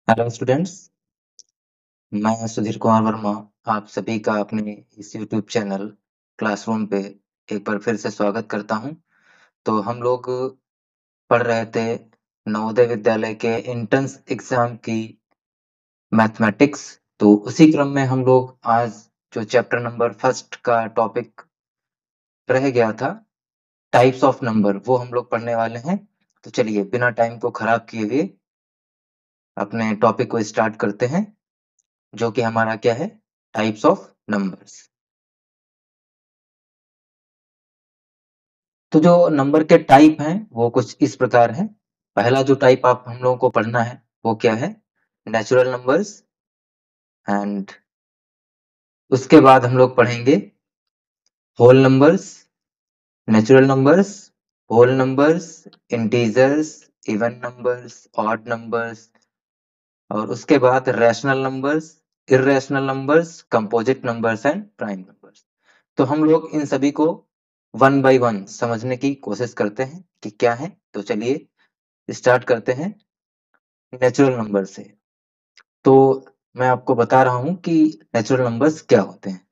Hello students, मैं सुधीर कुमार वर्मा आप सभी का अपने इस यूट्यूब चैनल क्लासरूम पे एक बार फिर से स्वागत करता हूं। तो हम लोग पढ़ रहे थे नवोदय विद्यालय के एंट्रेंस एग्जाम की मैथमेटिक्स। तो उसी क्रम में हम लोग आज जो चैप्टर नंबर फर्स्ट का टॉपिक रह गया था, टाइप्स ऑफ नंबर, वो हम लोग पढ़ने वाले हैं। तो चलिए बिना टाइम को खराब किए हुए अपने टॉपिक को स्टार्ट करते हैं, जो कि हमारा क्या है, टाइप्स ऑफ नंबर्स। तो जो नंबर के टाइप हैं वो कुछ इस प्रकार है। पहला जो टाइप आप हम लोगों को पढ़ना है वो क्या है, नेचुरल नंबर्स। एंड उसके बाद हम लोग पढ़ेंगे whole numbers, natural numbers, whole numbers, integers, even numbers, odd numbers, और उसके बाद rational numbers, irrational numbers, composite numbers and prime numbers. तो हम लोग इन सभी को वन बाय वन समझने की कोशिश करते हैं कि क्या है। तो चलिए स्टार्ट करते हैं नेचुरल नंबर से। तो मैं आपको बता रहा हूं कि नेचुरल नंबर्स क्या होते हैं।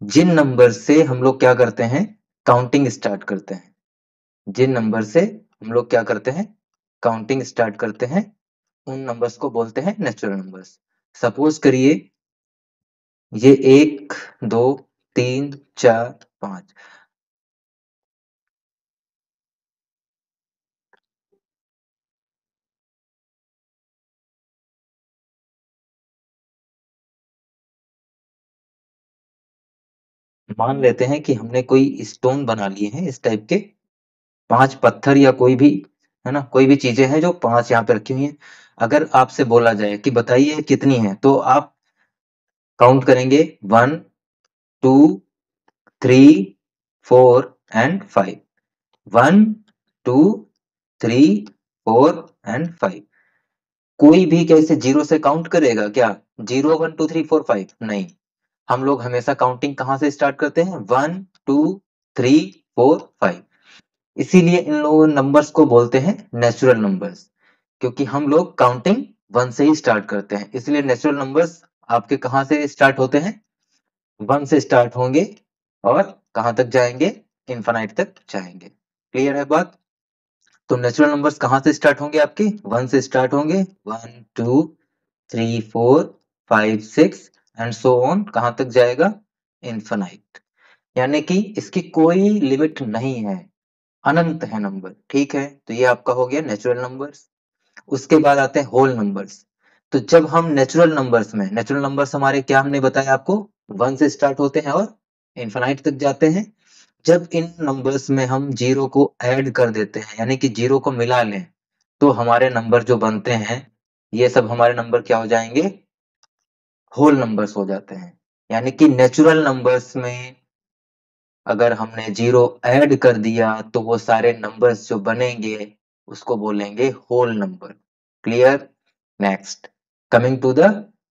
जिन नंबर से हम लोग क्या करते हैं, काउंटिंग स्टार्ट करते हैं। जिन नंबर से हम लोग क्या करते हैं, काउंटिंग स्टार्ट करते हैं, उन नंबर्स को बोलते हैं नेचुरल नंबर्स। सपोज करिए ये 1, 2, 3, 4, 5। मान लेते हैं कि हमने कोई स्टोन बना लिए हैं इस टाइप के, 5 पत्थर या कोई भी, है ना, कोई भी चीजें हैं जो 5 यहाँ पे रखी हुई हैं। अगर आपसे बोला जाए कि बताइए कितनी है, तो आप काउंट करेंगे 1, 2, 3, 4 एंड 5। 1, 2, 3, 4 एंड 5। कोई भी कैसे जीरो से काउंट करेगा क्या? 0, 1, 2, 3, 4, 5 नहीं। हम लोग हमेशा काउंटिंग कहां से स्टार्ट करते हैं? 1, 2, 3, 4, 5। इसीलिए इन लोग नंबर्स को बोलते हैं नेचुरल नंबर्स, क्योंकि हम लोग काउंटिंग 1 से ही स्टार्ट करते हैं। इसलिए नेचुरल नंबर्स आपके कहां से स्टार्ट होते हैं? 1 से स्टार्ट होंगे और कहां तक जाएंगे? इनफाइनाइट तक जाएंगे। क्लियर है बात? तो नेचुरल नंबर्स कहां से स्टार्ट होंगे? आपके 1 से स्टार्ट होंगे। 1, 2, 3, 4, 5, 6 एंड सो ऑन। कहां तक जाएगा? इनफाइनाइट। यानी कि इसकी कोई लिमिट नहीं है, अनंत है नंबर। ठीक है, तो ये आपका हो गया नेचुरल नंबर्स। उसके बाद आते हैं होल नंबर्स। तो जब हम नेचुरल नंबर्स में, नेचुरल नंबर्स हमारे क्या, हमने बताया आपको, 1 से स्टार्ट होते हैं और इनफाइनाइट तक जाते हैं। जब इन नंबर्स में हम जीरो को ऐड कर देते हैं, यानी कि जीरो को मिला लें, तो हमारे नंबर जो बनते हैं, ये सब हमारे नंबर क्या हो जाएंगे? होल नंबर्स हो जाते हैं। यानी कि नेचुरल नंबर्स में अगर हमने जीरो ऐड कर दिया तो वो सारे नंबर्स जो बनेंगे उसको बोलेंगे whole number. Clear? Next, coming to the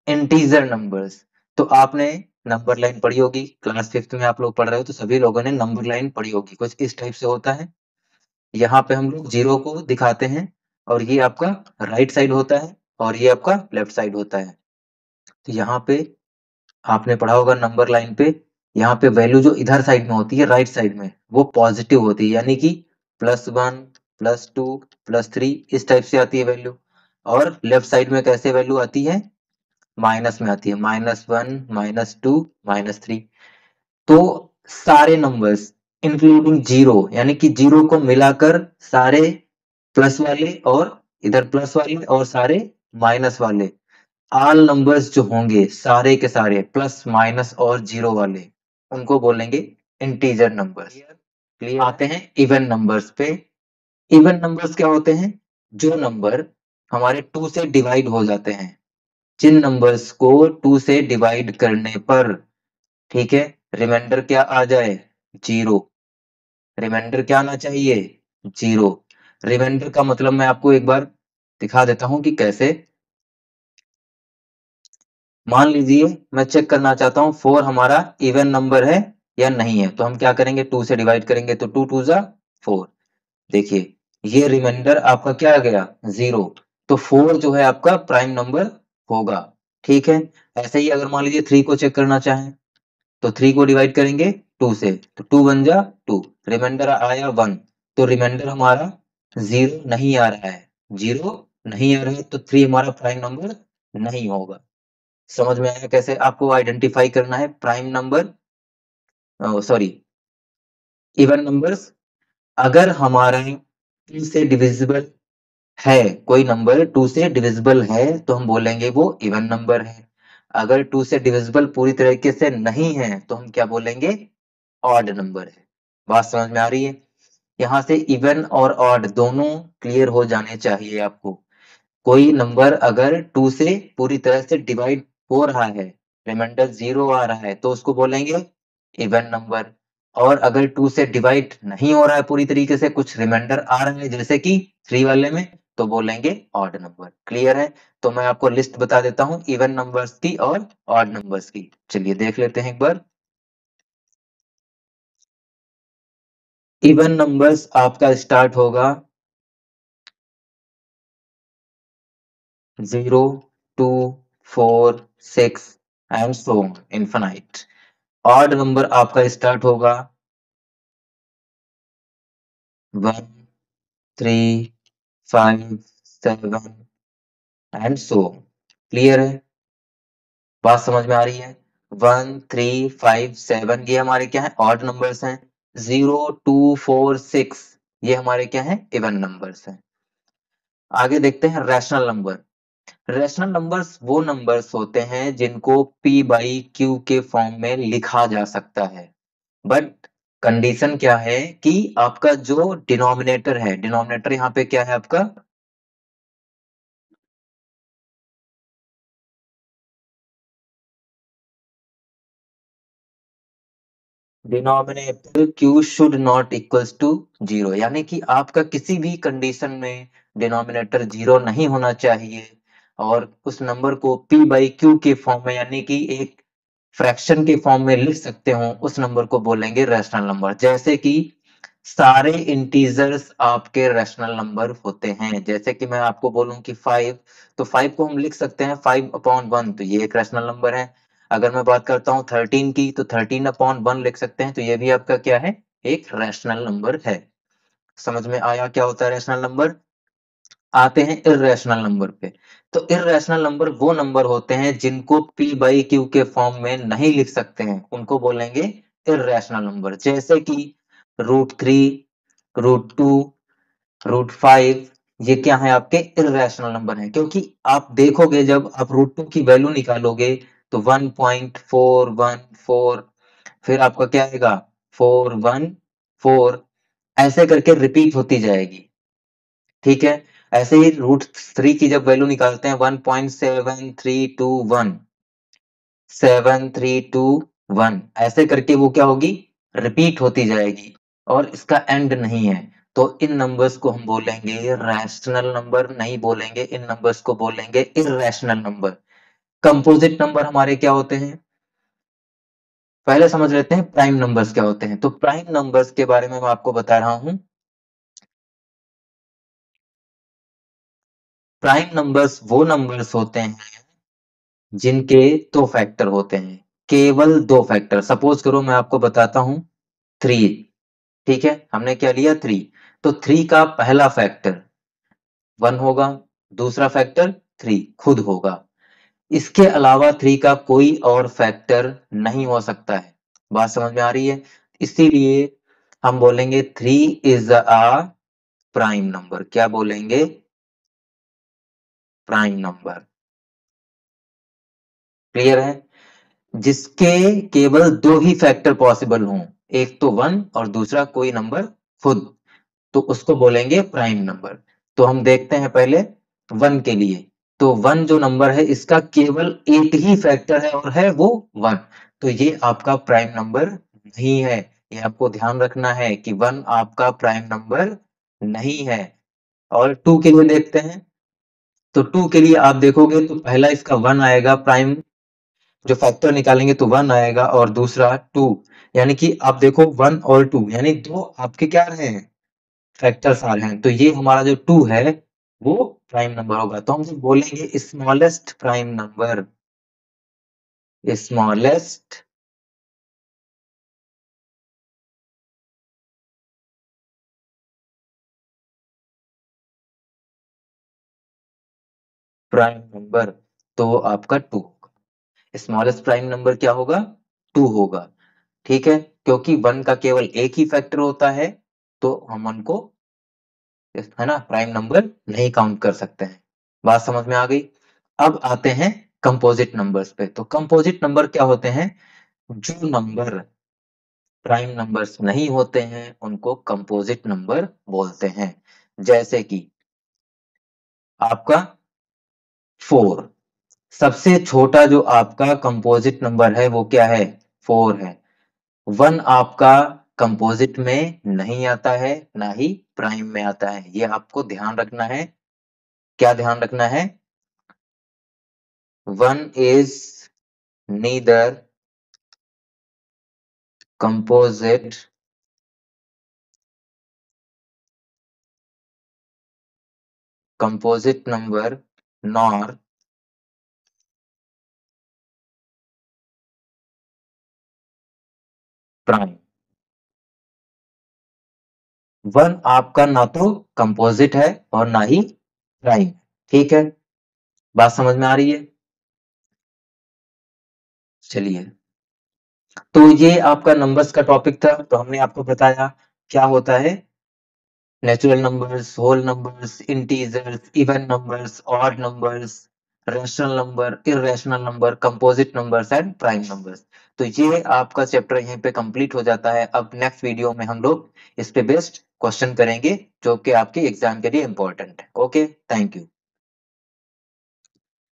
integer numbers. तो आपने नंबर लाइन पढ़ी होगी, क्लास 5th में आप लोग पढ़ रहे हो, तो सभी लोगों ने नंबर लाइन पढ़ी होगी। कुछ इस टाइप से होता है। यहाँ पे हम लोग जीरो को दिखाते हैं और ये आपका राइट साइड होता है और ये आपका लेफ्ट साइड होता है। तो यहाँ पे आपने पढ़ा होगा नंबर लाइन पे, यहाँ पे वैल्यू जो इधर साइड में होती है, राइट साइड में, वो पॉजिटिव होती है, यानी कि +1, +2, +3 इस टाइप से आती है वैल्यू। और लेफ्ट साइड में कैसे वैल्यू आती है? माइनस में आती है, -1, -2, -3। तो सारे नंबर्स इंक्लूडिंग जीरो, यानी कि जीरो को मिलाकर सारे प्लस वाले और इधर प्लस वाले और सारे माइनस वाले, ऑल नंबर्स जो होंगे सारे के सारे प्लस माइनस और जीरो वाले, उनको बोलेंगे इंटीजर नंबर्स। क्लियर? आते हैं इवन नंबर्स पे। इवन नंबर्स क्या होते हैं? जो नंबर हमारे 2 से डिवाइड हो जाते हैं। जिन नंबर्स को 2 से डिवाइड करने पर, ठीक है, रिमाइंडर क्या आ जाए? जीरो। रिमाइंडर क्या आना चाहिए? जीरो। रिमाइंडर का मतलब मैं आपको एक बार दिखा देता हूं कि कैसे। मान लीजिए मैं चेक करना चाहता हूँ 4 हमारा इवन नंबर है या नहीं है, तो हम क्या करेंगे? 2 से डिवाइड करेंगे, तो 2 2 जा 4। देखिए ये रिमाइंडर आपका क्या आ गया? जीरो। तो 4 जो है आपका प्राइम नंबर होगा। ठीक है, ऐसे ही अगर मान लीजिए 3 को चेक करना चाहें तो 3 को डिवाइड करेंगे 2 से, तो 2 1 जा 2, रिमाइंडर आया 1, तो रिमाइंडर हमारा 0 नहीं आ रहा है, 0 नहीं आ रहा है, तो 3 हमारा प्राइम नंबर नहीं होगा। समझ में आया कैसे आपको आइडेंटिफाई करना है prime number, sorry, even numbers. अगर हमारा 2 से डिविजिबल है, कोई नंबर 2 से डिविजिबल है तो हम बोलेंगे वो इवन नंबर है। अगर 2 से डिविजिबल पूरी तरीके से नहीं है तो हम क्या बोलेंगे, ऑड नंबर है। बात समझ में आ रही है? यहाँ से इवन और ऑड दोनों क्लियर हो जाने चाहिए आपको। कोई नंबर अगर 2 से पूरी तरह से डिवाइड हो रहा है, रिमाइंडर 0 आ रहा है, तो उसको बोलेंगे इवन नंबर। और अगर 2 से डिवाइड नहीं हो रहा है पूरी तरीके से, कुछ रिमाइंडर आ रहा है जैसे कि 3 वाले में, तो बोलेंगे ऑड नंबर। क्लियर है? तो मैं आपको लिस्ट बता देता हूं इवन नंबर्स की और ऑड नंबर्स की। चलिए देख लेते हैं एक बार। इवन नंबर्स आपका स्टार्ट होगा 0, 2, 4, 6 and so on infinite. Odd number आपका स्टार्ट होगा 1, 3, 5, 7 एंड सो ऑन। क्लियर है? बात समझ में आ रही है? 1, 3, 5, 7 ये हमारे क्या है, ऑड नंबर्स हैं। 0, 2, 4, 6 ये हमारे क्या है, इवन नंबर्स हैं। आगे देखते हैं रैशनल नंबर। रैशनल नंबर्स वो नंबर्स होते हैं जिनको p बाई q के फॉर्म में लिखा जा सकता है, बट कंडीशन क्या है कि आपका जो डिनोमिनेटर है, डिनोमिनेटर यहाँ पे क्या है आपका, denominator q should not equals to 0, यानी कि आपका किसी भी कंडीशन में डिनोमिनेटर 0 नहीं होना चाहिए, और उस नंबर को p बाई q के फॉर्म में यानी कि एक फ्रैक्शन के फॉर्म में लिख सकते हो, उस नंबर को बोलेंगे रैशनल नंबर। जैसे कि सारे इंटीजर्स आपके रैशनल नंबर होते हैं। जैसे कि मैं आपको बोलूं कि 5, तो 5 को हम लिख सकते हैं 5/1, तो ये एक रैशनल नंबर है। अगर मैं बात करता हूँ 13 की, तो 13/1 लिख सकते हैं, तो ये भी आपका क्या है, एक रैशनल नंबर है। समझ में आया क्या होता है रैशनल नंबर? आते हैं इर्रेशनल नंबर पे। तो इर्रेशनल नंबर वो नंबर होते हैं जिनको p बाई q के फॉर्म में नहीं लिख सकते हैं, उनको बोलेंगे इर्रेशनल नंबर। जैसे कि √3, √2, √5 ये क्या है, आपके इर्रेशनल नंबर हैं, क्योंकि आप देखोगे जब आप √2 की वैल्यू निकालोगे तो 1.414, फिर आपका क्या आएगा 414, ऐसे करके रिपीट होती जाएगी। ठीक है, ऐसे ही √3 की जब वैल्यू निकालते हैं 1.7321, 7321, ऐसे करके वो क्या होगी, रिपीट होती जाएगी और इसका एंड नहीं है। तो इन नंबर्स को हम बोलेंगे रैशनल नंबर, नहीं बोलेंगे, इन नंबर्स को बोलेंगे इर्रेशनल नंबर। कंपोजिट नंबर हमारे क्या होते हैं, पहले समझ लेते हैं प्राइम नंबर्स क्या होते हैं। तो प्राइम नंबर्स के बारे में मैं आपको बता रहा हूं। प्राइम नंबर्स वो नंबर्स होते हैं जिनके दो फैक्टर होते हैं, केवल दो फैक्टर। सपोज करो मैं आपको बताता हूं 3, ठीक है, हमने क्या लिया 3, तो 3 का पहला फैक्टर 1 होगा, दूसरा फैक्टर 3 खुद होगा। इसके अलावा 3 का कोई और फैक्टर नहीं हो सकता है। बात समझ में आ रही है? इसीलिए हम बोलेंगे 3 इज अ प्राइम नंबर। क्या बोलेंगे, प्राइम नंबर। क्लियर है? जिसके केवल दो ही फैक्टर पॉसिबल हों, एक तो 1 और दूसरा कोई नंबर खुद, तो उसको बोलेंगे प्राइम नंबर। तो हम देखते हैं पहले 1 के लिए। तो 1 जो नंबर है इसका केवल एक ही फैक्टर है और है वो 1, तो ये आपका प्राइम नंबर नहीं है। ये आपको ध्यान रखना है कि 1 आपका प्राइम नंबर नहीं है। और 2 के लिए देखते हैं। तो 2 के लिए आप देखोगे तो पहला इसका 1 आएगा, प्राइम जो फैक्टर निकालेंगे तो 1 आएगा, और दूसरा 2, यानी कि आप देखो 1 और 2 यानी दो आपके क्या रहे हैं, फैक्टर्स आ रहे हैं। तो ये हमारा जो 2 है वो प्राइम नंबर होगा। तो हम जब बोलेंगे smallest prime number, smallest prime number, तो वो आपका 2 होगा। स्मॉलेस्ट प्राइम नंबर क्या होगा? 2 होगा। ठीक है, क्योंकि 1 का केवल एक ही फैक्टर होता है, तो हम 1 को, है ना, प्राइम नंबर नहीं काउंट कर सकते हैं। बात समझ में आ गई? अब आते हैं कंपोजिट नंबर्स पे। तो कंपोजिट नंबर क्या होते हैं? जो नंबर प्राइम नंबर्स नहीं होते हैं उनको कंपोजिट नंबर बोलते हैं। जैसे कि आपका 4, सबसे छोटा जो आपका कंपोजिट नंबर है वो क्या है? 4 है। 1 आपका कंपोजिट में नहीं आता है, ना ही प्राइम में आता है, ये आपको ध्यान रखना है। क्या ध्यान रखना है? 1 is neither composite number nor prime। 1 आपका ना तो कंपोजिट है और ना ही प्राइम। ठीक है, बात समझ में आ रही है? चलिए, तो ये आपका नंबर्स का टॉपिक था। तो हमने आपको बताया क्या होता है natural numbers, whole numbers, integers, even numbers, odd numbers, rational number, irrational number, composite numbers and prime numbers. तो ये आपका चैप्टर यहीं पे कंप्लीट हो जाता है। अब नेक्स्ट वीडियो में हम लोग इस पे बेस्ड क्वेश्चन करेंगे जो कि आपके एग्जाम के लिए इंपॉर्टेंट है। Okay, thank you.